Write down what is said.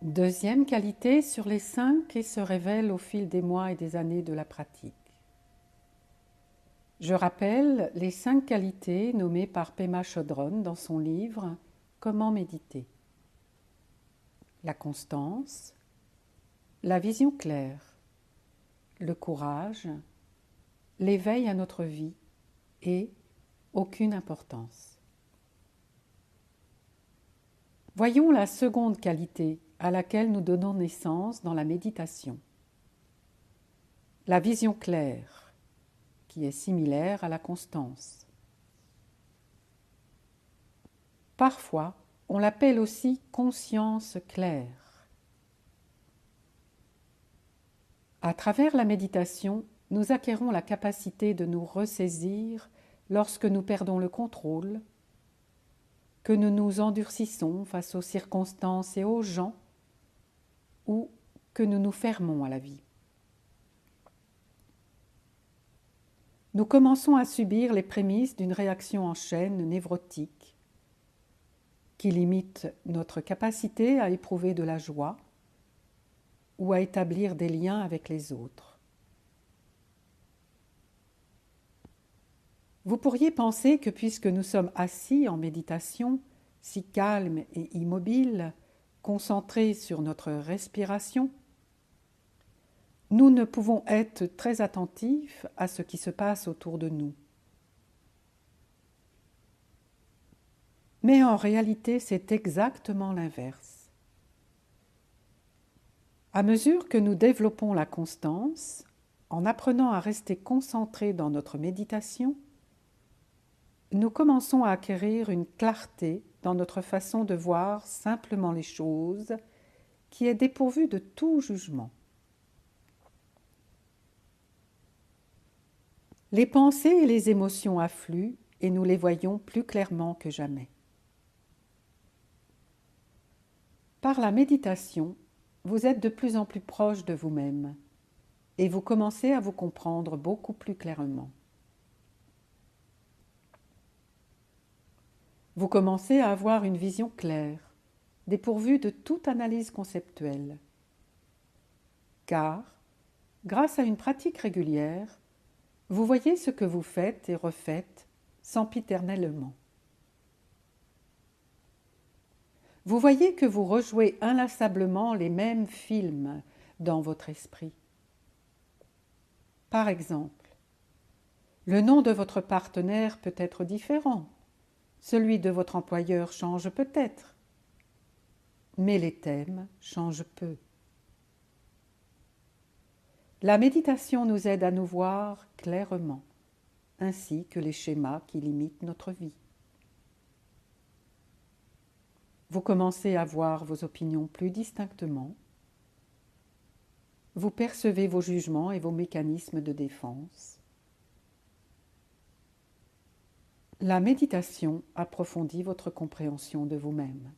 Deuxième qualité sur les 5 qui se révèlent au fil des mois et des années de la pratique. Je rappelle les 5 qualités nommées par Pema Chodron dans son livre « Comment méditer ». La constance, la vision claire, le courage, l'éveil à notre vie et aucune importance. Voyons la seconde qualité à laquelle nous donnons naissance dans la méditation. La vision claire, qui est similaire à la constance. Parfois, on l'appelle aussi conscience claire. À travers la méditation, nous acquérons la capacité de nous ressaisir lorsque nous perdons le contrôle, que nous nous endurcissons face aux circonstances et aux gens, ou que nous nous fermons à la vie. Nous commençons à subir les prémices d'une réaction en chaîne névrotique qui limite notre capacité à éprouver de la joie ou à établir des liens avec les autres. Vous pourriez penser que puisque nous sommes assis en méditation, si calmes et immobiles, concentrés sur notre respiration, nous ne pouvons être très attentifs à ce qui se passe autour de nous. Mais en réalité, c'est exactement l'inverse. À mesure que nous développons la constance, en apprenant à rester concentrés dans notre méditation, nous commençons à acquérir une clarté dans notre façon de voir simplement les choses qui est dépourvue de tout jugement. Les pensées et les émotions affluent et nous les voyons plus clairement que jamais. Par la méditation, vous êtes de plus en plus proche de vous-même et vous commencez à vous comprendre beaucoup plus clairement. Vous commencez à avoir une vision claire, dépourvue de toute analyse conceptuelle. Car, grâce à une pratique régulière, vous voyez ce que vous faites et refaites sempiternellement. Vous voyez que vous rejouez inlassablement les mêmes films dans votre esprit. Par exemple, le nom de votre partenaire peut être différent, celui de votre employeur change peut-être, mais les thèmes changent peu. La méditation nous aide à nous voir clairement, ainsi que les schémas qui limitent notre vie. Vous commencez à voir vos opinions plus distinctement. Vous percevez vos jugements et vos mécanismes de défense. La méditation approfondit votre compréhension de vous-même.